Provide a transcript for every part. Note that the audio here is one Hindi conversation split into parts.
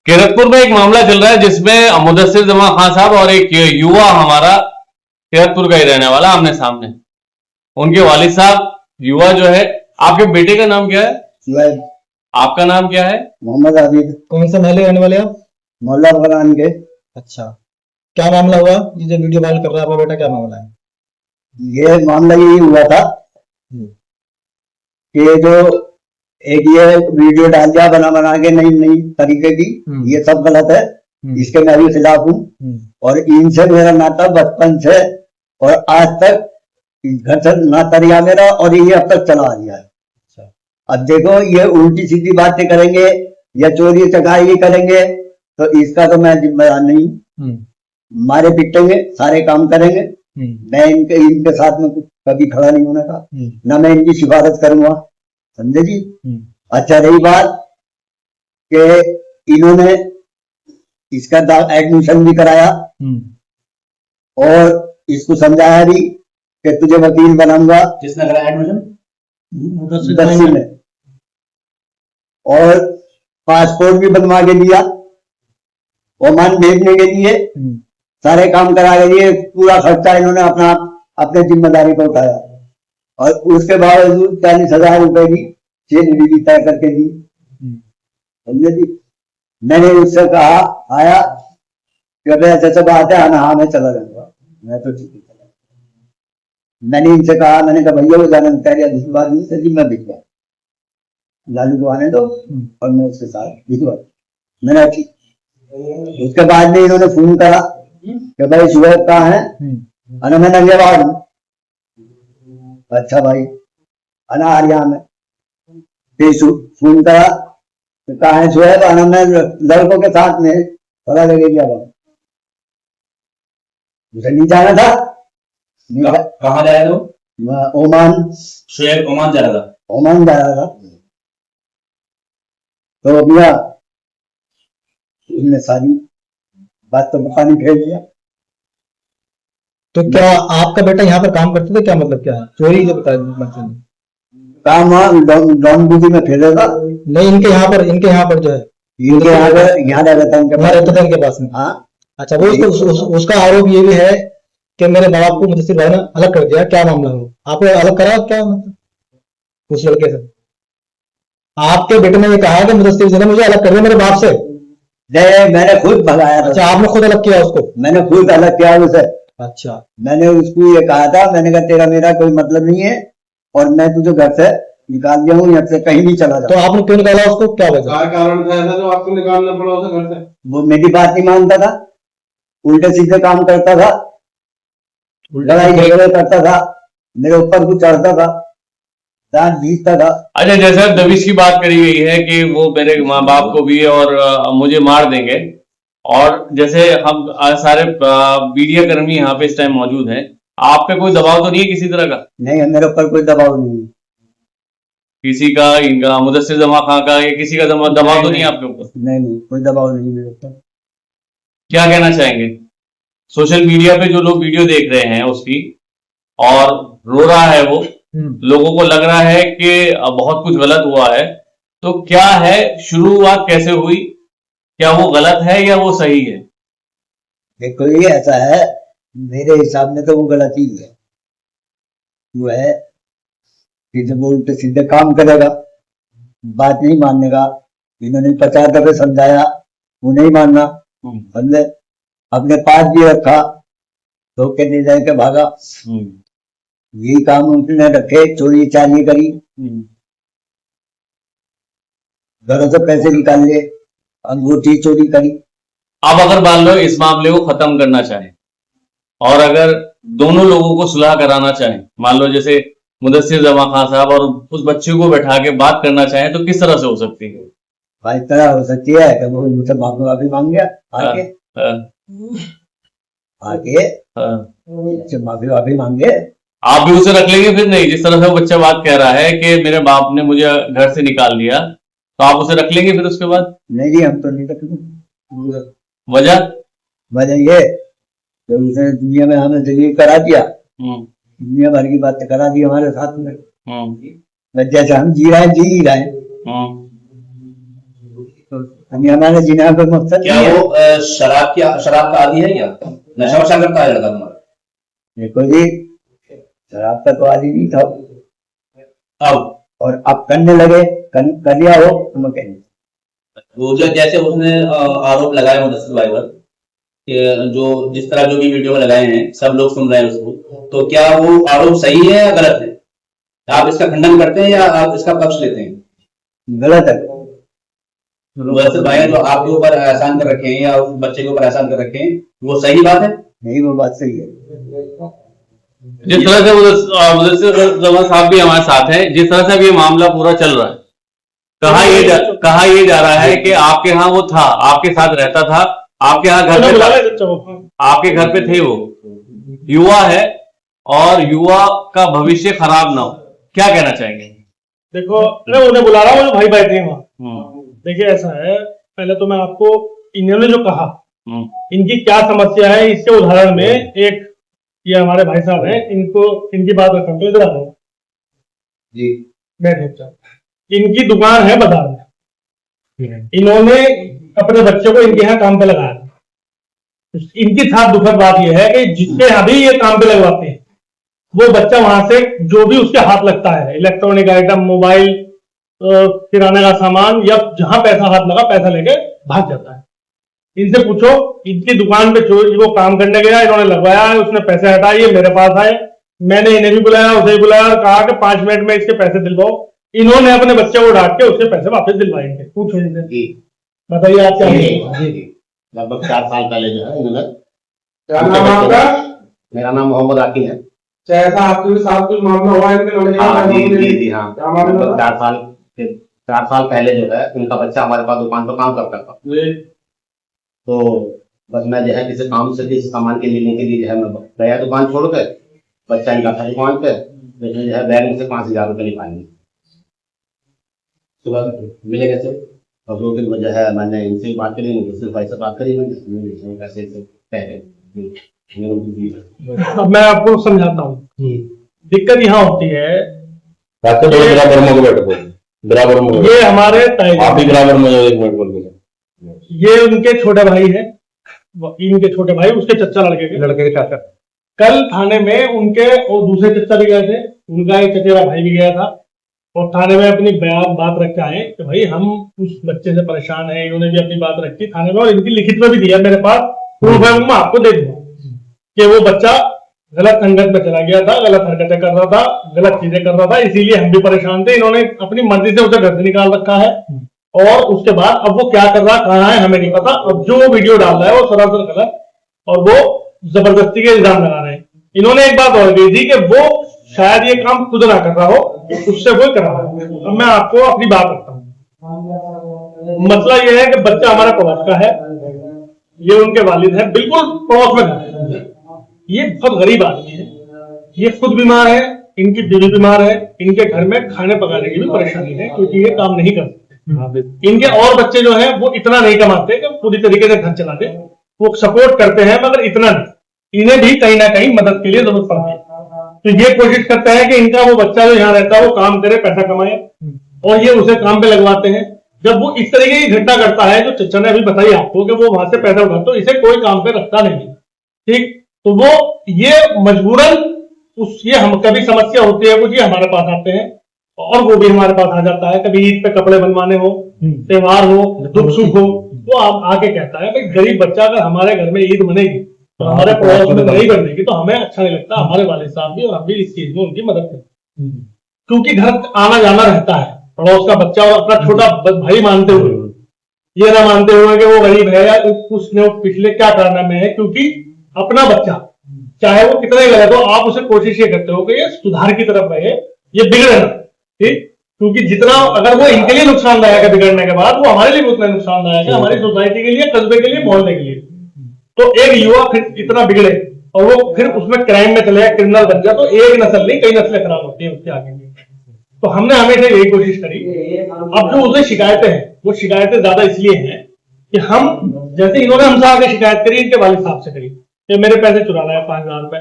किरतपुर में एक मामला चल रहा है जिसमें मुदस्सिर जमा खान साहब और एक युवा हमारा किरतपुर का ही रहने वाला आमने सामने, उनके वालिद साहब युवा जो है। आपके बेटे का नाम क्या है? शुएब। आपका नाम क्या है? मोहम्मद आबिद। कौन सा महल रहने वाले आप? मोहल्ला बगलान के। अच्छा, क्या मामला हुआ? ये जो वीडियो वायरल कर रहा है आपका बेटा, क्या मामला है? ये मामला यही हुआ था कि जो एक ये वीडियो डाल दिया बना बना के नई नई तरीके की, ये सब गलत है। इसके मैं भी खिलाफ हूँ और इनसे मेरा नाता बचपन से और आज तक घर से नाता रहा मेरा, और ये अब तक चला आ रहा है। अब देखो ये उल्टी सीधी बातें करेंगे या चोरी चकारी करेंगे तो इसका तो मैं जिम्मेदार नहीं हूँ। मारे पिटेंगे, सारे काम करेंगे, मैं इनके साथ में कभी खड़ा नहीं होने का, ना मैं इनकी सिफारिश करूंगा, समझे जी। अच्छा, रही बात कि इन्होंने इसका एडमिशन भी कराया और इसको समझाया भी कि तुझे वकील बनाऊंगा। किसने कराया एडमिशन? दस्सी में। और पासपोर्ट भी बनवा के दिया, ओमान भेजने के लिए सारे काम करा के दिए, पूरा खर्चा इन्होंने अपना अपने जिम्मेदारी पर उठाया और उसके बावजूद 40,000 रुपए की चेन भी तय करके दी, समझे जी। मैंने उससे कहा आया कि अबे ऐसे बात है, हाँ मैं चला जाऊंगा, मैं तो ठीक है। मैंने इनसे कहा, मैंने कहा भैया वो जाने कह दिया दूसरी बात नहीं चली, मैं भिजवा लालू को आने दो और मैं उसके साथ भिजवा। मैंने ठीक। उसके बाद में इन्होंने फोन करा कि भाई शुएब कहाँ है? अना मैं नंगेबाज हूँ। अच्छा भाई, अना हरियाणा में। फिर फोन करा तो कहाँ है शुएब? अना मैं लड़कों के साथ में पता लगे क्या बात, मुझे नहीं जाना था। कहाँ जा रहे हो? ओमान। शुएब ओमान जा रहा था? ओमान जा रहा था। तो भैया इनने सारी बात तो पानी फेर लिया। तो क्या आपका बेटा यहाँ पर काम करते थे? क्या मतलब क्या है? चोरी जो बताया मतलब काम वहाँ डॉन में फेर था। नहीं, इनके यहाँ पर जो है, इनके यहाँ रहता रहता था इनके पास में। हाँ। अच्छा, वो उसका आरोप ये भी है कि मेरे बाप को मुदस्सिर भाई ने अलग कर दिया। क्या मामला हो? आपको अलग करा क्या मतलब उस लड़के से? आपके बेटे ने ये कहा कि मुदस्सिर जी ने मुझे अलग कर दिया मेरे बाप से। नहीं, मैंने खुद भगाया था। अच्छा, आपने खुद अलग किया उसको? मैंने खुद अलग किया उसे। अच्छा, मैंने उसको ये कहा था, मैंने कहा तेरा मेरा कोई मतलब नहीं है और मैं तुझे घर से निकाल दिया हूँ, यहाँ से कहीं नहीं चला जा। तो आपने क्यों निकाला उसको? क्या वजह? कारण था ऐसा जो आपको निकालना पड़ा उसे घर से? वो मेरी बात नहीं मानता था, उल्टे सीधे काम करता था, लड़ाई झगड़े करता था, मेरे ऊपर कुछ चढ़ता था, दांत भीजता था। अच्छा, जैसे दबिश की बात करी गई है कि वो मेरे माँ बाप को भी और मुझे मार देंगे, और जैसे हम सारे मीडिया कर्मी यहाँ पे इस टाइम मौजूद हैं, आप पे कोई दबाव तो नहीं है किसी तरह का? नहीं, मेरे ऊपर कोई दबाव नहीं है। किसी का, इनका मुदस्सिर जमा खां का या किसी का दबाव तो नहीं है आपके ऊपर? नहीं, कोई दबाव नहीं मेरे ऊपर। क्या कहना चाहेंगे सोशल मीडिया पे जो लोग वीडियो देख रहे हैं उसकी, और रो रहा है वो, लोगों को लग रहा है कि बहुत कुछ गलत हुआ है, तो क्या है, शुरुआत कैसे हुई, क्या वो गलत है या वो सही है? देखो ये ऐसा है, मेरे हिसाब में तो वो गलत ही है। वो है कि जब वो उल्टे सीधे काम करेगा, बात नहीं मानने का, इन्होंने 50 दफे समझाया, वो नहीं मानना, बंदे अपने पास भी रखा, धोखे दे जाए के भागा। यही काम उसने रखे, चोरी चारी करी, घरों से पैसे निकाल लिए, अंगूठी चोरी करी। अब अगर मान लो इस मामले को खत्म करना चाहें और अगर दोनों लोगों को सुलह कराना चाहें, मान लो जैसे मुदस्सिर जमा खान साहब और उस बच्चे को बैठा के बात करना चाहें, तो किस तरह से हो सकती है? भाई तरह हो सकती है कि वो मुझसे माफी मांग गया आके, माफी मांगे। आप भी उसे रख लेंगे फिर? नहीं, जिस तरह से वो बच्चा बात कह रहा है कि मेरे बाप ने मुझे घर से निकाल दिया, तो आप उसे रख लेंगे फिर उसके बाद? नहीं जी, हम तो नहीं रखेंगे। वजह ये तो उसने दुनिया में हमें जलील करा दिया, दुनिया भर की बातें करा दी हमारे साथ में। जैसे हम जी रहे हैं, जी ही रहे हैं। तो हम हमारे जिना पे मकसद क्या नहीं है। वो शराब का आदी है क्या? नशा वशा करता है लड़का तुम्हारा? देखो जी, शराब का तो आदि नहीं था अब और अब करने लगे, कर लिया हो तो मैं कहेंगे। वो जो जैसे उसने आरोप लगाए मुदस्सिर भाई पर कि जो जिस तरह जो भी वीडियो लगाए हैं सब लोग सुन रहे हैं उसको, तो क्या वो आरोप सही है या गलत है? आप इसका खंडन करते हैं या आप इसका पक्ष लेते हैं? गलत है। मुदस्सिर भाई ने जो आपके ऊपर एहसान कर रखे हैं या उस बच्चे के ऊपर एहसान कर रखे हैं, वो सही बात है? नहीं, वो बात सही है। जिस तरह से मुदस्सिर जमान साहब भी हमारे साथ हैं, जिस तरह से अब ये मामला पूरा चल रहा है, कहा ये जा रहा है कि आपके यहाँ वो था, आपके साथ रहता था, आपके यहाँ घर पे था, आपके घर पे थे, वो युवा है और युवा का भविष्य खराब ना हो, क्या कहना चाहेंगे? देखो, मैं उन्हें बुला रहा हूँ जो भाई बैठे हैं वहाँ। देखिए ऐसा है, पहले तो मैं आपको इन्होंने जो कहा इनकी क्या समस्या है इसके उदाहरण में एक ये हमारे भाई साहब हैं, इनको इनकी बात रखता हूँ। इधर आओ जी, मैं इनकी दुकान है बाजार में, इन्होंने अपने बच्चे को इनके यहाँ काम पे लगाया। इनकी साथ दुखद बात यह है कि जिसके यहाँ भी ये काम पे लगवाते हैं वो बच्चा वहां से जो भी उसके हाथ लगता है, इलेक्ट्रॉनिक आइटम, मोबाइल, किराने का सामान या जहां पैसा हाथ लगा पैसा लेके भाग जाता है। इनसे पूछो, इनकी दुकान पे वो काम करने गया, इन्होंने लगवाया है, उसने पैसे हटाए, ये मेरे पास आए, मैंने इन्हें भी बुलाया, उसे भी बुलाया और कहा कि 5 मिनट में इसके पैसे दिलवाओ। इन्होंने अपने बच्चे को डांट के उसके पैसे वापस दिलवाएंगे। पूछो इनसे, बताइए आप क्या लगभग 4 साल पहले जो है इन्होंने, क्या नाम है आपका? मेरा नाम मोहम्मद आकिल है। ऐसा आपके साथ कुछ मामला हुआ है इनके लड़के का? हाँ जी हाँ, क्या मामला था? 4 साल पहले जो है इनका बच्चा हमारे पास दुकान पर काम करता था। तो बस मैं जो है किसी काम से किसी सामान के लेने के लिए जो है मैं गया दुकान छोड़ कर, बच्चा इनका था दुकान पे, जो है बैग में से 5,000 रुपये निकालेंगे। सुबह मिले कैसे और 2 दिन में जो है मैंने इनसे बात करी, दूसरे भाई से बात करी, मैंने कैसे अब मैं आपको समझाता हूँ। दिक्कत यहाँ होती है, बराबर में ये हमारे आप भी बराबर में 1 मिनट बोल के, ये उनके छोटे भाई हैं, इनके छोटे भाई उसके चच्चा लड़के के चाचा। कल थाने में उनके और दूसरे चच्चा भी गए थे, उनका एक चचेरा भाई भी गया था और थाने में अपनी बात रख के आए कि भाई हम उस बच्चे से परेशान हैं। इन्होंने भी अपनी बात रखी थाने में और इनकी लिखित में भी दिया मेरे पास, प्रूफ है, मैं आपको दे दूंगा कि वो बच्चा गलत संगत में चला गया था, गलत हरकतें कर रहा था, गलत चीजें कर रहा था, इसीलिए हम भी परेशान थे। इन्होंने अपनी मर्जी से उसे घर से निकाल रखा है और उसके बाद अब वो क्या कर रहा कहाँ है हमें नहीं पता। अब जो वीडियो डाल रहा है वो सरासर गलत और वो जबरदस्ती के इल्जाम लगा रहे हैं। इन्होंने एक बात और कही थी कि वो शायद ये काम खुद ना कर रहा हो, उससे कोई कर रहा हो। अब मैं आपको अपनी बात रखता हूँ। मसला ये है कि बच्चा हमारे पड़ोस का है, ये उनके वालिद है, बिल्कुल पड़ोस में है। ये बहुत गरीब आदमी है, ये खुद बीमार है, इनकी बीवी बीमार है, इनके घर में खाने पकाने की भी परेशानी है क्योंकि ये काम नहीं कर सकते। इनके और बच्चे जो हैं वो इतना नहीं कमाते कि पूरी तरीके से घर चलाते, वो सपोर्ट करते हैं मगर इतना नहीं। इन्हें भी कहीं ना कहीं मदद के लिए जरूरत पड़ती है, तो ये कोशिश करते हैं कि इनका वो बच्चा जो यहाँ रहता है वो काम करे, पैसा कमाए और ये उसे काम पे लगवाते हैं। जब वो इस तरीके की घटना करता है जो चचा ने अभी बताई आपको कि वो वहां से पैसा उठाता, तो इसे कोई काम पे रखता नहीं, ठीक। तो वो ये मजबूरन ये हम कभी समस्या होती है कुछ, ये हमारे पास आते हैं और वो भी हमारे पास आ जाता है। कभी ईद पे कपड़े बनवाने हो, त्योहार हो, दुख सुख हो, वो आके कहता है भाई गरीब बच्चा अगर हमारे घर में ईद मनेगी तो हमारे पड़ोस में नहीं बनेगी तो हमें अच्छा नहीं लगता। हमारे वाले साहब भी और हम भी इस चीज में उनकी मदद करते हैं क्योंकि घर आना जाना रहता है। पड़ोस का बच्चा और अपना छोटा भाई मानते हुए, ये ना मानते हुए कि वो गरीब है या उसने पिछले क्या कारनामे है, क्योंकि अपना बच्चा चाहे वो कितना ही गलत हो, आप उसे कोशिश ये करते हो कि ये सुधार की तरफ रहे, ये बिगड़े ना, ठीक। क्योंकि जितना अगर वो इनके लिए नुकसानदायक है बिगड़ने के बाद, वो हमारे लिए भी उतना नुकसानदायक है, हमारी सोसाइटी के लिए, कस्बे के लिए, मोहल्ले के लिए। तो एक युवा फिर इतना बिगड़े और वो फिर उसमें क्राइम में चले जाए, क्रिमिनल बन जाए, तो एक नस्ल नहीं कई नस्लें खराब होती है उसके आगे। तो हमने हमेशा यही कोशिश करी। अब जो उसे शिकायतें हैं वो शिकायतें ज्यादा इसलिए हैं कि हम जैसे इन्होंने हमसे आगे शिकायत करी, इनके वालिद साहब से करी कि मेरे पैसे चुरा रहा है 5,000 रुपए,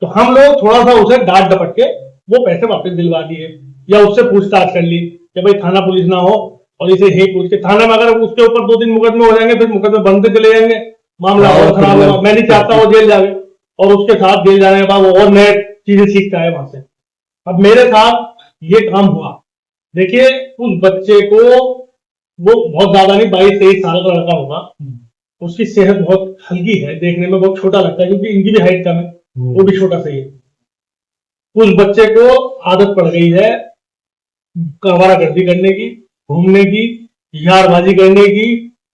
तो हम लोग थोड़ा सा उसे डांट डपट के वो पैसे वापस दिलवा दिए या उससे पूछताछ कर ली कि भाई थाना पुलिस ना हो और इसे ही पूछ के थाने में अगर उसके ऊपर 2 दिन मुकदमे हो जाएंगे, फिर मुकदमे बनते चले जाएंगे, मामला और खराब होगा। मैं नहीं चाहता वो जेल जाए, और उसके साथ जेल जाने के बाद वो और नए चीजें सीखता है वहां से। अब मेरे साथ ये काम हुआ, देखिए उस बच्चे को, वो बहुत ज्यादा नहीं, 22-23 साल का लड़का होगा, उसकी सेहत बहुत हल्की है, देखने में बहुत छोटा लगता है क्योंकि इनकी भी हाइट कम है, वो भी छोटा सही है। उस बच्चे को आदत पड़ गई है आवारागर्दी करने की, घूमने की, यारबाजी करने की,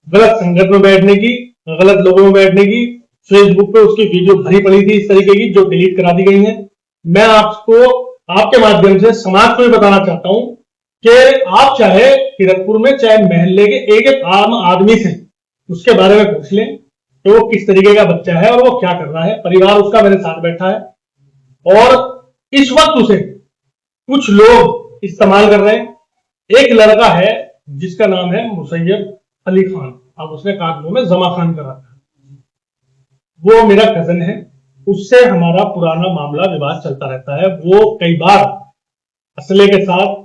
गलत संगत में बैठने की, गलत लोगों में बैठने की। फेसबुक पे उसकी वीडियो भरी पड़ी थी इस तरीके की, जो डिलीट करा दी गई है। मैं आपको आपके माध्यम से समाज को भी बताना चाहता हूं कि आप चाहे किरतपुर में, चाहे महल्ले के एक एक आम आदमी से उसके बारे में पूछ लें कि वो किस तरीके का बच्चा है और वो क्या कर रहा है। परिवार उसका मेरे साथ बैठा है और इस वक्त उसे कुछ लोग इस्तेमाल कर रहे हैं। एक लड़का है जिसका नाम है मुसैयब अली खान, अब उसने कागजों में जमा खान करा था, वो मेरा कजन है, उससे हमारा पुराना मामला विवाद चलता रहता है। वो कई बार असले के साथ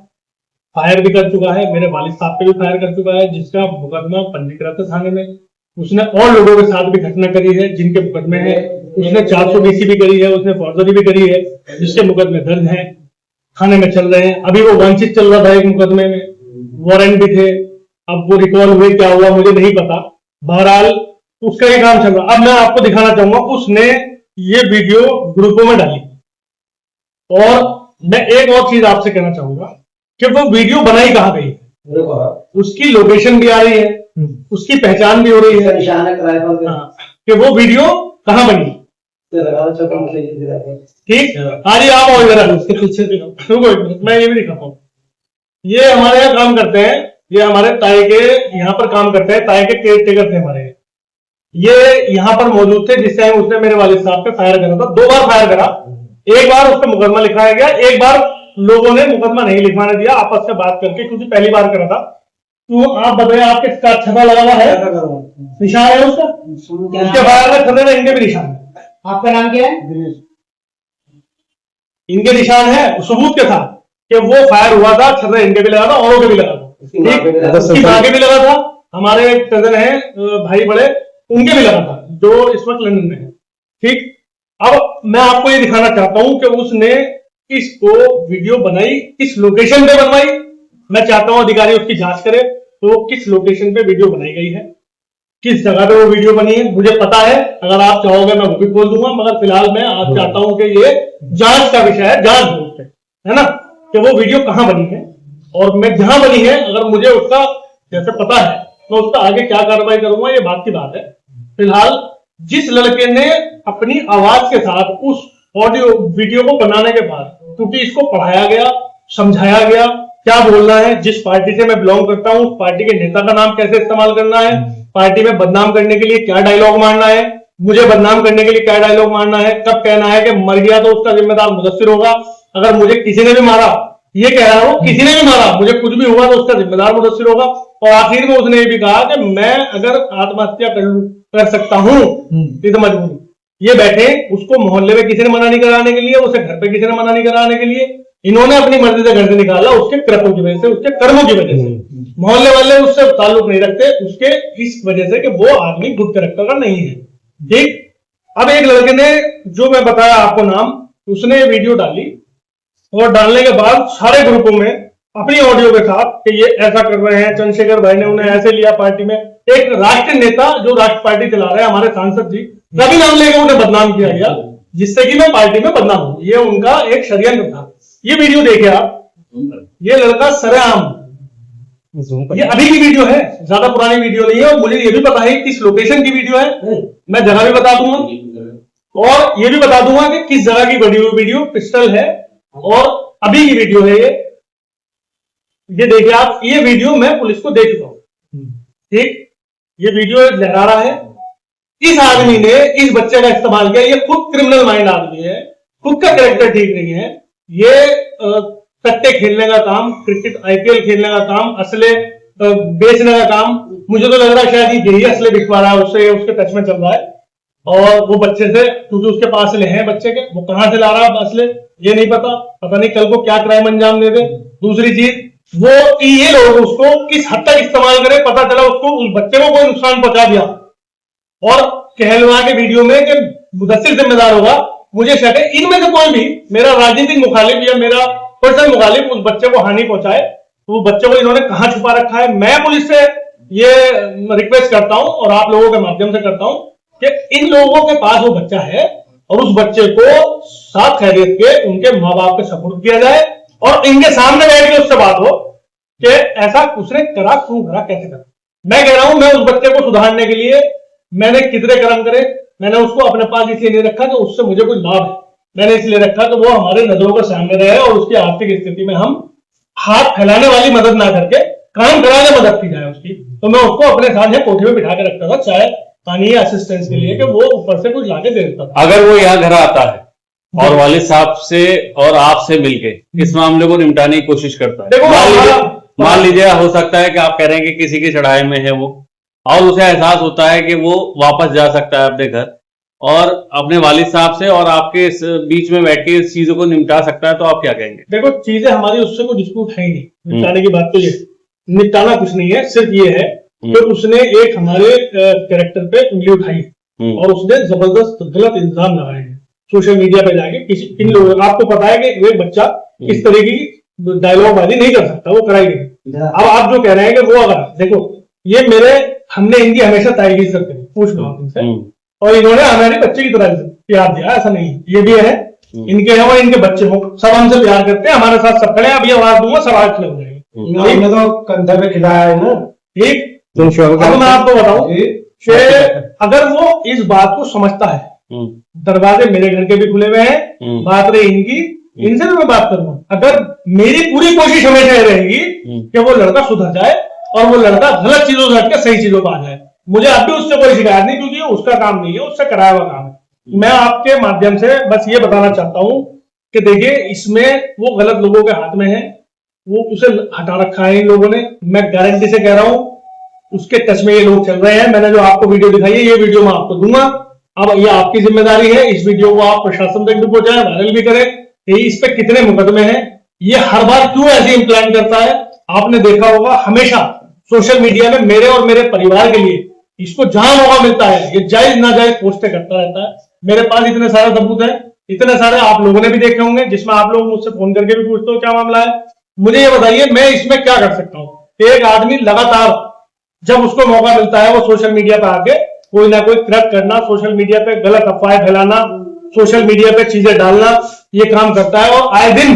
फायर भी कर चुका है, मेरे वालिद साहब पे भी फायर कर चुका है, जिसका मुकदमा पंजीकृत है थाने में। उसने और लोगों के साथ भी घटना करी है जिनके मुकदमे हैं। उसने 420 भी करी है, उसने फौजदारी भी करी है जिसके मुकदमे दर्ज हैं, थाने में चल रहे हैं। अभी वो वंचित चल रहा था एक मुकदमे में, वारंट भी थे, अब वो रिकॉल हुए, क्या हुआ मुझे नहीं पता। बहरहाल उसका ही काम चल रहा। अब मैं आपको दिखाना चाहूंगा, उसने ये वीडियो ग्रुपों में डाली, और मैं एक और चीज आपसे कहना चाहूंगा कि वो वीडियो बनाई कहां गई है, उसकी लोकेशन भी आ रही है, उसकी पहचान भी हो रही है, कि वो वीडियो कहां बनी। ठीक, आज आप आओ इधर, उसके पीछे मैं ये भी दिखाता हूँ। ये हमारे यहाँ काम करते हैं, ये हमारे ताई के यहाँ पर काम करते हैं, ताई के केयर टेकर थे हमारे। ये यहाँ पर मौजूद थे जिस टाइम उसने मेरे वालिद साहब पे फायर करा था। 2 बार फायर करा, एक बार उस पर मुकदमा लिखाया गया, एक बार लोगों ने मुकदमा नहीं लिखवाने दिया आपस में बात करके, क्योंकि पहली बार करा था। तो आप बताइए, आपके छता लगा हुआ है, निशान है उसका, उसके फायर में छते में इनके भी निशान है। आपका नाम क्या है? इनके निशान है, सबूत के साथ कि वो फायर हुआ था, छता इनके भी लगा था, औरों के भी लगा था, उसकी मां के भी लगा था, हमारे कजन है भाई बड़े, उनके भी लगा था, जो इस वक्त लंदन में है। ठीक, अब मैं आपको ये दिखाना चाहता हूं कि उसने इसको वीडियो बनाई, किस लोकेशन पे बनवाई। मैं चाहता हूं अधिकारी उसकी जांच करे, तो किस लोकेशन पे वीडियो बनाई गई है, किस जगह पे वो वीडियो बनी है, मुझे पता है। अगर आप चाहोगे मैं वो भी खोल दूंगा, मगर फिलहाल मैं आप चाहता हूं कि ये जांच का विषय है, जांच बोलते है ना, कि वो वीडियो कहां बनी है, और मैं जहां बनी है अगर मुझे उसका जैसे पता है, मैं उसका आगे क्या कार्रवाई करूंगा, ये बात की बात है। फिलहाल जिस लड़के ने अपनी आवाज के साथ उस ऑडियो वीडियो को बनाने के बाद, क्योंकि इसको पढ़ाया गया, समझाया गया क्या बोलना है, जिस पार्टी से मैं बिलोंग करता हूं उस पार्टी के नेता का नाम कैसे इस्तेमाल करना है, पार्टी में बदनाम करने के लिए क्या डायलॉग मारना है, मुझे बदनाम करने के लिए क्या डायलॉग मारना है, कब कहना है कि मर गया तो उसका जिम्मेदार मुदस्सिर होगा, अगर मुझे किसी ने भी मारा, ये कह रहा हूं किसी ने भी मारा, मुझे कुछ भी हुआ तो उसका जिम्मेदार मुदस्सिर होगा। और आखिर में उसने ये भी कहा कि मैं अगर आत्महत्या कर सकता हूं तो मजबूरी, ये बैठे, उसको मोहल्ले में किसी ने मना नहीं कराने के लिए, उसे घर पे किसी ने मना नहीं कराने के लिए, इन्होंने अपनी मर्जी से घर से निकाला, उसके कृत्यों की वजह से, उसके कर्मों की वजह से। मोहल्ले वाले उससे ताल्लुक नहीं रखते, उसके इस वजह से कि वो आदमी गुड कैरेक्टर का नहीं है। ठीक, अब एक लड़के ने, जो मैं बताया आपको नाम, उसने वीडियो डाली, और डालने के बाद सारे ग्रुपों में अपनी ऑडियो के साथ कि ये ऐसा कर रहे हैं, चंद्रशेखर भाई ने उन्हें ऐसे लिया पार्टी में। एक राष्ट्रीय नेता जो राष्ट्र पार्टी चला रहे हैं, हमारे सांसद जी, सभी नाम लेकर उन्हें बदनाम किया गया, जिससे कि मैं पार्टी में बदनाम हूं। ये उनका एक षड्यंत्र था। ये वीडियो देखिए आप, ये लड़का सरेआम, ये अभी की वीडियो है, ज्यादा पुरानी वीडियो नहीं है, और मुझे ये भी पता है किस लोकेशन की वीडियो है, मैं जगह भी बता दूंगा, और ये भी बता दूंगा कि किस जगह की वीडियो पिस्टल है, और अभी की वीडियो है ये देखिए आप, ये वीडियो मैं पुलिस को दे चुका हूं। ठीक, ये वीडियो लहरा रहा है, इस आदमी ने इस बच्चे का इस्तेमाल किया, ये खुद क्रिमिनल माइंड आदमी है, खुद का कैरेक्टर ठीक नहीं है, ये सट्टे खेलने का काम, क्रिकेट आईपीएल खेलने का काम, असले बेचने का काम, मुझे तो लग रहा है शायद यही असले बिकवा रहा है, उससे उसके टच में चल रहा है। और वो बच्चे से, क्योंकि उसके पास असले हैं बच्चे के, वो कहां से ला रहा है असले ये नहीं पता नहीं कल को क्या क्राइम अंजाम दे दे। दूसरी चीज, वो ये लोग उसको किस हद तक इस्तेमाल करें, पता चला उसको उस बच्चे को कोई नुकसान पहुंचा दिया और कहलवा के वीडियो में कि मुदस्सिर जिम्मेदार होगा। मुझे शक है इनमें से कोई भी मेरा राजनीतिक मुखालिफ या मेरा पर्सनल मुखालिफ उस बच्चे को हानि पहुंचाए तो वो बच्चे को इन्होंने कहां छुपा रखा है। मैं पुलिस से ये रिक्वेस्ट करता हूं और आप लोगों के माध्यम से करता हूं कि इन लोगों के पास वो बच्चा है और उस बच्चे को साथ खैरियत के उनके माँ बाप के सपोर्ट किया जाए और इनके सामने बैठ के उससे बात हो कि ऐसा उसने करा, क्यों करा, कैसे करा। मैं कह रहा हूं मैं उस बच्चे को सुधारने के लिए मैंने कितने कर्म करे, मैंने उसको अपने पास इसलिए नहीं रखा कि उससे मुझे कोई लाभ है, मैंने इसलिए रखा कि वो हमारे नजरों के सामने रहे और उसकी आर्थिक स्थिति में हम हाथ फैलाने वाली मदद ना करके काम कराने मदद की जाए उसकी। तो मैं उसको अपने साथ यहाँ कोठे में बिठा के रखता था, चाहे पानी असिस्टेंस के लिए कि वो ऊपर से कुछ लाके दे देता था। अगर वो यहाँ घर आता है और वालिद साहब से और आपसे मिलके इस मामले को निपटाने की कोशिश करता है, देखो मान लीजिए हो सकता है कि आप कह रहे हैं कि किसी की चढ़ाई में है वो और उसे एहसास होता है कि वो वापस जा सकता है अपने घर और अपने वालिद साहब से और आपके इस बीच में बैठ के इस चीजों को निपटा सकता है, तो आप क्या कहेंगे? देखो चीजें हमारी उससे कोई डिस्प्यूट है ही नहीं, निपटाने की बात तो ये निपटाना कुछ नहीं है, सिर्फ ये है कि उसने एक हमारे कैरेक्टर पे उंगली उठाई और उसने जबरदस्त गलत इल्जाम लगाए हैं सोशल मीडिया पे जाके किसी इन लोगों। आपको पता है कि एक बच्चा इस तरह की डायलॉग बाजी नहीं कर सकता, वो कराई नहीं। अब आप जो कह रहे हैं कि वो अगर देखो ये मेरे हमने इनकी हमेशा तारीफ करते हैं, पूछ लो आप इनसे, और इन्होंने हमारे बच्चे की तरह प्यार दिया, ऐसा नहीं ये भी है इनके हैं और इनके बच्चे हो, सब हमसे प्यार करते हैं, हमारे साथ सब खड़े हैं। अभी आवाज दूंगा सब आग खड़े हो जाएंगे। हमने तो कंधे पे खिलाया है ना, ठीक। अब मैं आपको बताऊं कि अगर वो इस बात को समझता है, दरवाजे मेरे घर के भी खुले हुए हैं, बात रही इनकी, इनसे भी मैं बात करूंगा। अगर मेरी पूरी कोशिश हमेशा ये रहेगी कि वो लड़का सुधर जाए और वो लड़का गलत चीजों से हटकर सही चीजों पर आ जाए। मुझे अब भी उससे कोई शिकायत नहीं, क्योंकि उसका काम नहीं है, उससे कराया हुआ काम है। मैं आपके माध्यम से बस ये बताना चाहता हूं कि देखिए इसमें वो गलत लोगों के हाथ में है, वो उसे हटा रखा है इन लोगों ने। मैं गारंटी से कह रहा हूं उसके टच में ये लोग चल रहे हैं। मैंने जो आपको वीडियो दिखाई है ये वीडियो मैं आपको दूंगा, अब ये आपकी जिम्मेदारी है, इस वीडियो को आप प्रशासन तक भी पहुंचाएं, वायरल भी करें। इस पे कितने मुकदमे हैं, ये हर बार क्यों ऐसे इम्प्लांट करता है। आपने देखा होगा हमेशा सोशल मीडिया में मेरे और मेरे परिवार के लिए इसको जहां मौका मिलता है ये जायज नाजायज पोस्टें करता रहता है। मेरे पास इतने सारे सबूत हैं, इतने सारे आप लोगों ने भी देखे होंगे, जिसमें आप लोग मुझसे फोन करके भी पूछते हो क्या मामला है। मुझे ये बताइए मैं इसमें क्या कर सकता हूँ। एक आदमी लगातार जब उसको मौका मिलता है वो सोशल मीडिया पे आके कोई ना कोई क्रैक करना, सोशल मीडिया पे गलत अफवाहें फैलाना, सोशल मीडिया पे चीजें डालना, ये काम करता है और आए दिन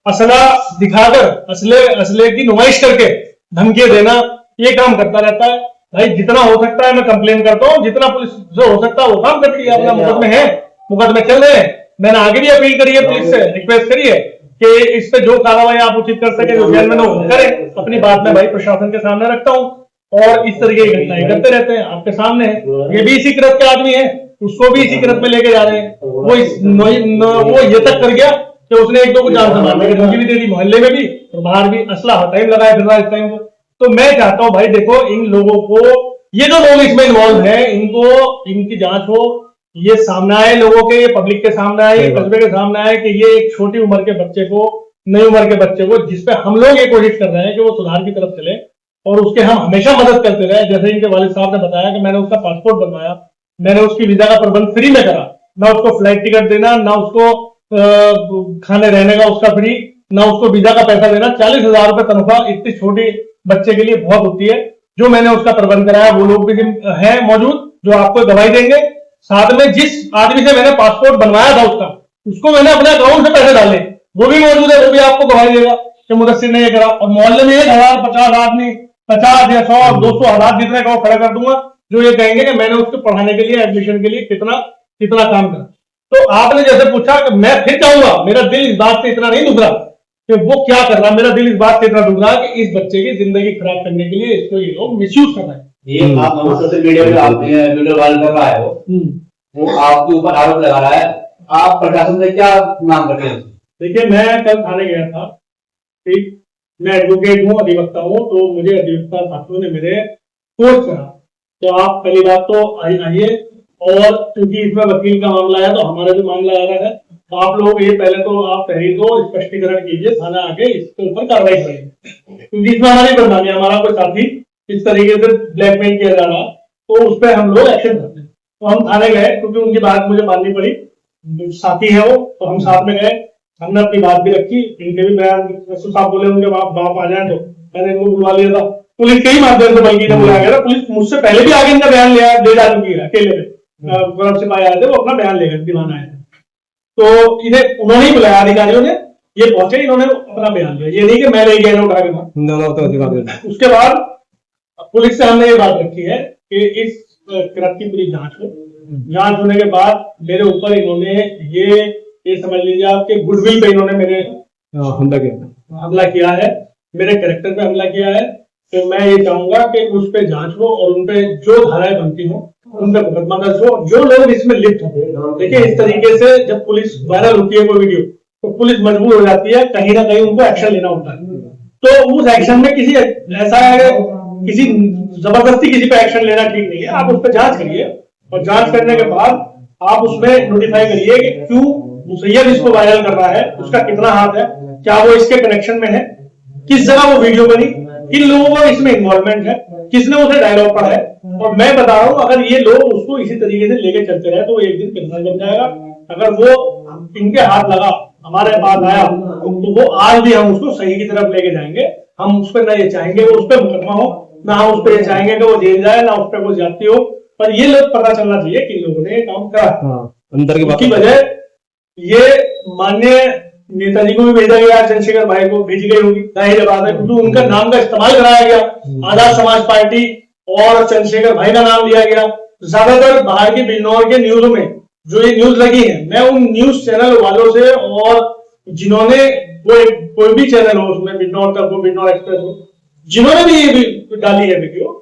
असला दिखाकर असले की नुमाइश करके धमकी देना, ये काम करता रहता है। भाई जितना हो सकता है मैं कंप्लेन करता हूँ, जितना पुलिस से हो सकता है वो काम करती है। अपना मुकदमे है, मुकदमे चल रहे हैं। मैंने आगे भी अपील करी है, पुलिस से रिक्वेस्ट करी है कि इस पे जो कार्रवाई आप उचित कर सके, जो जेल में वो करें। अपनी बात में भाई प्रशासन के सामने रखता हूँ और इस तरीके की घटनाएं करते रहते हैं, आपके सामने है। ये भी इसी कृत के आदमी है, उसको भी इसी कृत में लेके जा रहे हैं। वो ये तक कर गया कि उसने एक दो को जान से मारने की धमकी भी दे दी, मोहल्ले में भी और बाहर भी असला टाइम लगाया फिर रहा इस टाइम को। तो मैं चाहता हूं भाई देखो इन लोगों को, ये जो लोग इसमें इन्वॉल्व हैं, इनको इनकी जांच हो, ये सामने आए लोगों के, ये पब्लिक के सामने आए, कस्बे के सामने आए कि ये एक छोटी उम्र के बच्चे को, नई उम्र के बच्चे को, जिसपे हम लोग ये कोशिश कर रहे हैं कि वो सुधार की तरफ चले और उसके हम हमेशा मदद करते रहे। जैसे इनके वालिद साहब ने बताया कि मैंने उसका पासपोर्ट बनवाया, मैंने उसकी वीजा का प्रबंध फ्री में करा, ना उसको फ्लाइट टिकट देना, ना उसको खाने रहने का उसका फ्री, ना उसको वीजा का पैसा देना। 40,000 रुपए तनख्वाह इतनी छोटी बच्चे के लिए बहुत होती है। जो मैंने उसका प्रबंध कराया वो लोग भी हैं मौजूद जो आपको गवाही देंगे। साथ में जिस आदमी से मैंने पासपोर्ट बनवाया था उसको मैंने अपने अकाउंट से पैसे डाले, वो भी मौजूद है, वो भी आपको गवाही देगा कि मुदस्सिर ने ये करा। और मोहल्ले में 1,050 आदमी, 50 या 100 200 हालात जितने का खड़ा कर दूंगा जो ये कहेंगे कि मैंने उसको पढ़ाने के लिए, एडमिशन के लिए कितना काम करा। तो आपने जैसे पूछा कि मैं फिर चाहूंगा, मेरा दिल इस बात से इतना नहीं दुख रहा कि वो क्या कर रहा, मेरा दिल इस बात से इतना दुख रहा कि इस बच्चे की जिंदगी खराब करने के लिए इसको ये लोग मिसयूज कर रहे हैं। ये आप सोशल मीडिया पे आप वीडियो वायरल कर रहा है, वो आपके ऊपर आरोप लगा रहा है, आप प्रशासन से क्या मांग करते हैं? देखिए मैं कल थाने गया था, ठीक, मैं एडवोकेट हूँ, अधिवक्ता हूँ, तो मुझे अधिवक्ता साथियों ने मेरे कोर्ट करा। तो आप पहली बात तो आइए, और क्योंकि इसमें वकील का मामला है तो हमारा भी मामला आ रहा है, तो आप लोग ये पहले तो आप तहरीर को स्पष्टीकरण कीजिए, थाना आके इसके ऊपर कार्रवाई करेंगे, क्योंकि इसमें हमारी बदनामी, हमारा कोई साथी इस तरीके से ब्लैकमेल किया जा रहा तो उस पर हम लोग एक्शन करते हैं। तो हम थाने गए, क्योंकि उनकी बात मुझे माननी पड़ी, साथी है वो, तो हम साथ में गए, हमने अपनी बात भी रखी, इनके भी बयान, साहब बोले उनके बाप आ जाए, तो मैंने इनको बुलवा लिया था पुलिस के ही माध्यम से, बल्कि बुलाया गया था। पुलिस मुझसे पहले भी आगे इनका बयान ले जा चुकी है, अकेले में सिपाही आए थे, वो अपना बयान लेकर दिलाना है, तो इन्हें उन्होंने ही बुलाया, अधिकारियों ने, ये पहुंचे, इन्होंने अपना बयान दिया, ये नहीं कि मैं ले गया उठा के। उसके बाद पुलिस से हमने ये बात रखी है कि इस कृत्य की पूरी जांच हो, जांच होने के बाद मेरे ऊपर इन्होंने ये समझ लीजिए आपके गुडविल पे इन्होंने मेरे हमला किया है, मेरे कैरेक्टर पे हमला किया है। तो मैं ये चाहूंगा कि उस पे जांच हो और उन पे जो धाराएं बनती हो उन पे मुकदमा दर्ज हो, जो लोग इसमें लिप्त हो। देखिए, इस तरीके से जब पुलिस वायरल होती है कोई वीडियो, तो पुलिस मजबूर हो जाती है, कहीं ना कहीं उनको एक्शन लेना होता है। तो उस एक्शन में किसी ऐसा है, किसी जबरदस्ती किसी पे एक्शन लेना ठीक नहीं है। आप उस पर जांच करिए और जांच करने के बाद आप उसमें नोटिफाई करिए कि क्यों मुसैयद इसको वायरल कर रहा है, उसका कितना हाथ है, क्या वो इसके कनेक्शन में है, किस जगह वो वीडियो बनी, किन लोगों का इसमें इन्वॉल्वमेंट है, किसने उसे डायलॉग पढ़ा है। और मैं बता रहा हूं, अगर ये लोग उसको इसी तरीके से लेके चलते रहे तो वो एक दिन क्रिमिनल बन जाएगा। अगर वो इनके हाथ लगा, हमारे पास आया, तो वो आज भी हम उसको सही की तरफ लेके जाएंगे। हम उस पर ना ये चाहेंगे वो उस पर मुकदमा हो, ना हम उस पर ये चाहेंगे कि वो जेल जाए, ना उस पर कोई ज्यादती हो। पर ये लोग पता चलना चाहिए कि लोगों ने ये काम करा, अंदर की उसकी वजह ये माननीय नेताजी को भी भेजा गया, चंद्रशेखर भाई को भेजी गई होगी, जाहिर बात है, क्योंकि उनका नाम का इस्तेमाल कराया गया, आजाद समाज पार्टी और चंद्रशेखर भाई का नाम लिया गया। ज्यादातर बाहर के बिजनौर के न्यूज़ों में जो ये न्यूज लगी है, मैं उन न्यूज चैनल वालों से, और जिन्होंने कोई भी चैनल हो उसमें, बिजनौर तक हो, बिजनौर एक्सप्रेस हो, जिन्होंने भी ये डाली है वीडियो,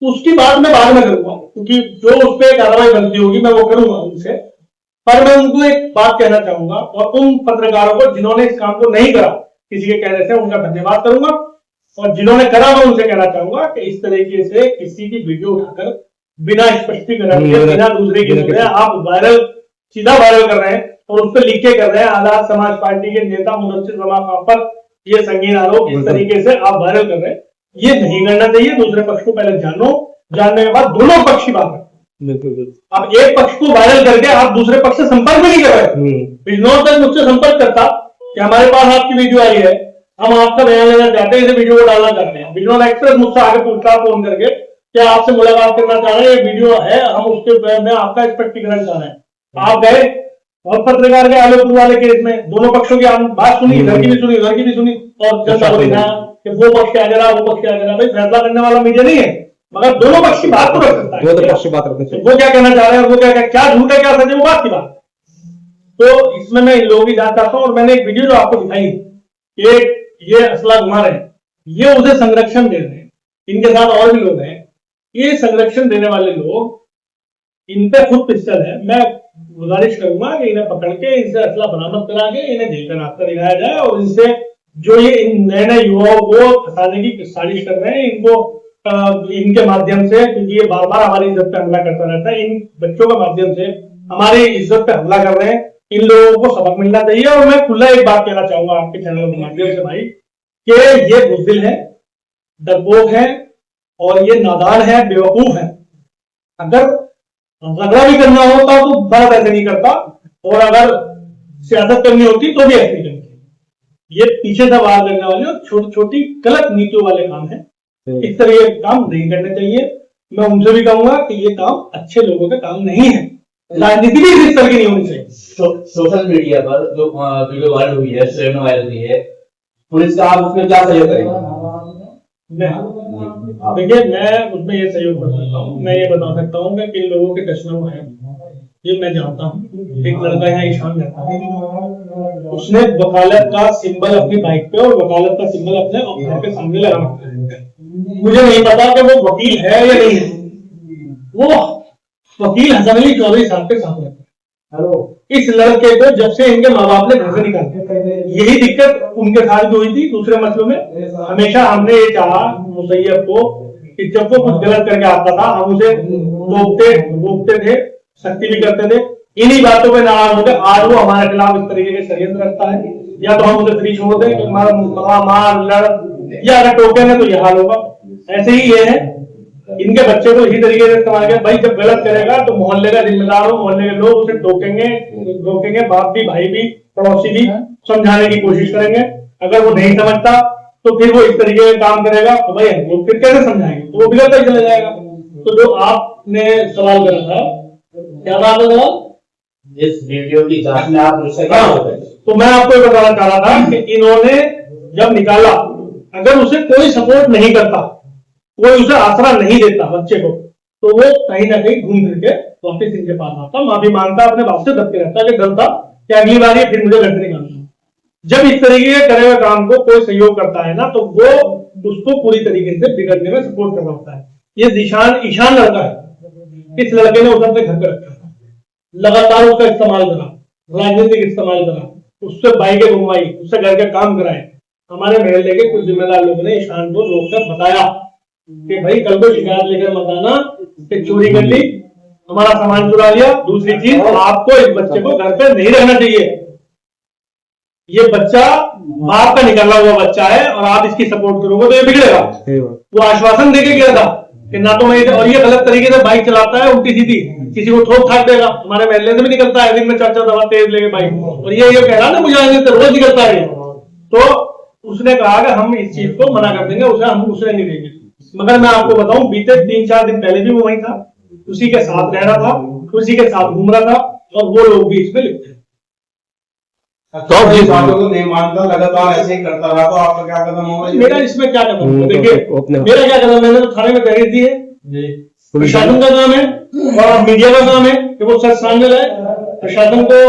उसकी बात मैं बाद में करूंगा, क्योंकि जो उस पर कार्रवाई बनती होगी मैं वो करूंगा उनसे। पर मैं उनको एक बात कहना चाहूंगा, और उन पत्रकारों को जिन्होंने इस काम को नहीं करा, किसी के कहने से उनका धन्यवाद करूंगा, और जिन्होंने करा मैं उनसे कहना चाहूंगा कि इस तरीके से किसी की वीडियो उठाकर बिना स्पष्टीकरण के, बिना दूसरे की आप वायरल, सीधा वायरल कर रहे हैं और उस पर लिख के कर रहे हैं आजाद समाज पार्टी के नेता मुदस्सिर जमा खान पर ये संगीन आरोप, इस तरीके से आप वायरल कर रहे हैं, ये नहीं करना चाहिए। दूसरे पक्ष को पहले जानो, जानने के बाद दोनों पक्ष की बात है। अब एक पक्ष को वायरल करके आप दूसरे पक्ष से संपर्क भी नहीं कर रहे। बिजनौर तक मुझसे संपर्क करता कि हमारे पास आपकी वीडियो आई है, हम आपका बयान लेना चाहते हैं, इसे वीडियो को डालना चाहते हैं। बिजनौर एक्सप्रेस मुझसे आगे पूछता फोन करके, क्या आपसे मुलाकात करना चाह रहे हैं, ये वीडियो है, हम उसके में आपका स्पष्टीकरण चाह रहे हैं। आप गए और पत्रकार के आलोक वाले केस में दोनों पक्षों की बात सुनी, इधर की भी सुनी, उधर की भी सुनी, और जनता को दिखाया कि वो पक्ष क्या कह रहा, वो पक्ष क्या कह रहा। भाई, फैसला करने वाला मीडिया नहीं है, मगर दोनों पक्ष की बात को रख सकता है, वो क्या कहना चाह रहे हैं, वो क्या झूठ है, क्या सच है, वो बात की बात। तो इसमें मैं इन लोगों की जांच चाहता हूँ। और मैंने एक वीडियो जो आपको दिखाई, ये असला कुमार है, ये उसे संरक्षण दे रहे हैं, इनके साथ और भी लोग हैं। ये संरक्षण देने वाले लोग, इन पे खुद पिस्टल है। मैं गुजारिश करूंगा कि इन्हें पकड़ के इनसे असला बरामद करा के इन्हें जेल का रास्ता दिखाया जाए, और इनसे जो ये इन नए नए युवाओं को फंसाने की साजिश कर रहे हैं, इनको इनके माध्यम से, क्योंकि ये बार बार हमारी इज्जत पे हमला करता रहता है, इन बच्चों के माध्यम से हमारी इज्जत पे हमला कर रहे हैं, इन लोगों को सबक मिलना चाहिए। और मैं खुला एक बात कहना चाहूंगा आपके चैनल के माध्यम से भाई, कि ये बुज़दिल है, डरपोक है, और ये नादान है, बेवकूफ है। अगर झगड़ा भी करना होता तो बात ऐसे नहीं करता, और अगर सियासत करनी होती तो भी ऐसे नहीं करती। ये पीछे से वार करने वाले और छोटी छोटी गलत नीतियों वाले काम है, इस तरह ये काम नहीं करने चाहिए। मैं उनसे भी कहूंगा कि ये काम अच्छे लोगों का काम नहीं है, राजनीति भी इस तरह की नहीं होनी चाहिए। सोशल मीडिया पर जो वीडियो वायरल हुई है, स्टेटमेंट वायरल हुई है, पुलिस का आप उसमें क्या सहयोग करेंगे? देखिए, मैं उसमें ये सहयोग कर सकता हूँ, मैं ये बता सकता हूँ कि किन लोगों के दुश्मन है, ये मैं जानता हूँ। एक लड़का यहाँ ईशान रहता है, उसने वकालत का सिंबल अपनी बाइक पे और वकालत का सिंबल अपने घर के सामने लगा रखा है। मुझे नहीं पता कि वो वकील है या नहीं है। वो वकील हसन अली चौधरी साहब के साथ रहता है। इस लड़के को जब से इनके माँ बाप ने घर से निकाला, यही दिक्कत उनके साथ भी हुई थी दूसरे मसलों में। हमेशा हमने ये चाहा मुसैयब को कि जब वो कुछ गलत करके आता था, हम उसे रोकते थे, सख्ती भी करते थे, इन्हीं बातों पे नाराज होकर आज वो हमारे खिलाफ इस तरीके के षड्यंत्र रखता है। या तो हम उसे फ्री छोड़ दें कि मार लड़, या अगर टोकेंगे तो यह हाल होगा। ऐसे ही ये है, इनके बच्चे को इसी तरीके से इस्तेमाल किया। भाई जब गलत करेगा तो मोहल्ले का जिम्मेदार हो, मोहल्ले के लोग उसे टोकेंगे, बाप भी, भाई भी, पड़ोसी भी समझाने की कोशिश करेंगे। अगर वो नहीं समझता तो फिर वो इस तरीके का काम करेगा, तो भाई हम लोग फिर कैसे समझाएंगे, तो वो बिगड़ता ही चला जाएगा। तो जो आपने सवाल करा था, क्या बात है सवाल? इस वीडियो की जांच में आप मुझसे क्या होता है? तो मैं आपको ये बताना चाह रहा था कि इन्होंने जब निकाला, अगर उसे कोई सपोर्ट नहीं करता, कोई उसे आसरा नहीं देता बच्चे को, तो वो कहीं ना कहीं घूम फिर के वापिस इनके पास आता, माफी मांगता, अपने बाप से दबके रहता कि डरता कि अगली बार ये फिर मुझे घर से निकालना। जब इस तरीके के करे हुए काम को कोई सहयोग करता है ना, तो वो उसको पूरी तरीके से बिगड़ने में सपोर्ट कर रहा होता है। ये ईशान लड़का है, इस लड़के ने उसे अपने घर पे रखा, लगातार उसका इस्तेमाल करा, राजनीतिक इस्तेमाल करा, उससे बाइकें घुमवाई, उससे घर के काम कराए। हमारे महल्ले के कुछ जिम्मेदार लोगों ने ईशान को रोककर बताया कि भाई कल को शिकायत लेकर मत आना कि चोरी कर ली, हमारा सामान चुरा लिया। दूसरी चीज, आपको इस बच्चे को घर पे नहीं रहना चाहिए। ये बच्चा बाप का निकला हुआ बच्चा है और आप इसकी सपोर्ट करोगे तो ये बिगड़ेगा। वो आश्वासन देके गया था कि ना तो मैं, और ये गलत तरीके से बाइक चलाता है उल्टी सीधी, किसी को ठोक ठाक देगा। हमारे महल्ले से भी निकलता है दिन में 4-4 दफा तेज लेके बाइक, और ये कह रहा ना मुझे आने से रोज निकलता है। तो उसने कहा कि हम इस चीज को मना कर देंगे, हम उसे नहीं देंगे। मगर मैं आपको बताऊं, बीते 3-4 दिन पहले भी वो वहीं था, उसी के साथ रह रहा था, उसी के साथ घूम रहा था, और वो लोग भी इसमें लिप्त थे। तो जिस बातों को नहीं मानता, लगातार ऐसे ही करता रहा, तो आपका क्या कदम होगा? मेरा इसमें क्या कदम है? देखिए मेरा क्या कदम, मैंने तो थाने में तहरीर दी है, प्रशासन का काम है और मीडिया का काम है कि वो सच सामने लाए। प्रशासन को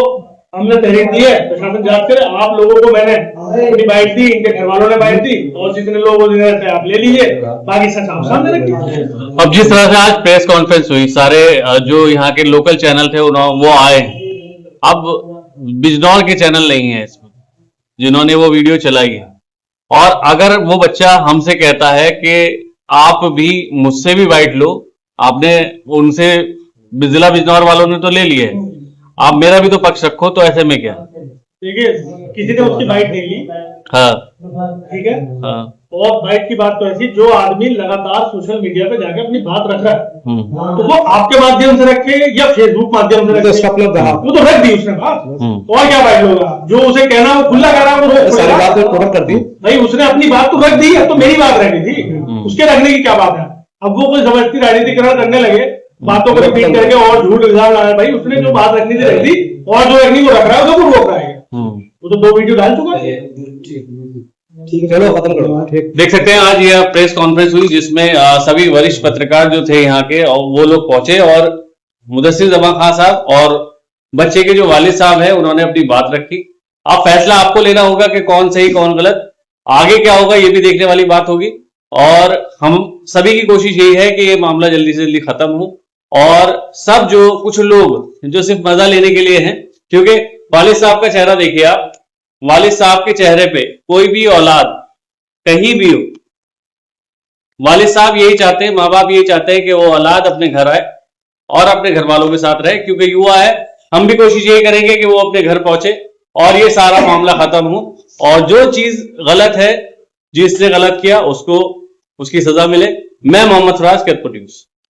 हमने तहरीर दी है, प्रशासन जांच करे। आप लोगों को मैंने अपनी बाइट दी, इनके घर वालों ने बाइट दी, और जितने लोग आप ले लीजिए, बाकी सच आप सामने रखिए। अब जिस तरह से आज प्रेस कॉन्फ्रेंस हुई, सारे जो यहाँ के लोकल चैनल थे वो आए। अब बिजनौर के चैनल नहीं है इसमें जिन्होंने वो वीडियो चलाई है, और अगर वो बच्चा हमसे कहता है कि आप भी मुझसे भी बाइट लो, आपने उनसे जिला बिजनौर वालों ने तो ले लिए, आप मेरा भी तो पक्ष रखो, तो ऐसे में क्या? देखिए किसी ने उसकी बाइट नहीं ली, हाँ ठीक है, हाँ, और बाइट की बात तो ऐसी, जो आदमी लगातार सोशल मीडिया पे जाके अपनी बात रख रहा है, तो वो आपके माध्यम से रखे या फेसबुक माध्यम से रखे, वो तो रख दी उसने बात, और क्या बाइट होगा? जो उसे कहना वो खुला कह रहा है, वो सारी बात कवर कर दी भाई, उसने अपनी बात तो रख दी, अब तो मेरी बात रह गई थी, उसके रखने की क्या बात है? अब वो कोई जबरदस्ती राजनीतिकरण करने लगे, बातों को रिपीट करके और झूठ इल्जाम लगाए। भाई उसने जो बात रखनी थी रख दी, और जो रखनी वो रख रहा है, उसको रोक रहा है। वो तो 2 वीडियो डाल चुका है। ठीक है, चलो खत्म करो। ठीक, देख सकते हैं आज यह प्रेस कॉन्फ्रेंस हुई जिसमें सभी वरिष्ठ पत्रकार जो थे यहाँ के, और वो लोग पहुंचे, और मुदस्सिर जमां खान साहब और बच्चे के जो वालिद साहब हैं उन्होंने अपनी बात रखी। अब फैसला आपको लेना होगा कि कौन सही कौन गलत, आगे क्या होगा ये भी देखने वाली बात होगी। और हम सभी की कोशिश यही है कि ये मामला जल्दी से जल्दी खत्म हो, और सब जो कुछ लोग जो सिर्फ मजा लेने के लिए हैं, क्योंकि वालिद साहब का चेहरा देखिए आप, वालिद साहब के चेहरे पे कोई भी औलाद कहीं भी हो, वालिद साहब यही चाहते हैं, माँ बाप यही चाहते हैं कि वो औलाद अपने घर आए और अपने घर वालों के साथ रहे, क्योंकि युवा है। हम भी कोशिश यही करेंगे कि वो अपने घर पहुंचे और ये सारा मामला खत्म हो, और जो चीज गलत है, जिसने गलत किया उसको उसकी सजा मिले। मैं मोहम्मद फराज, कैथपुर न्यूज़।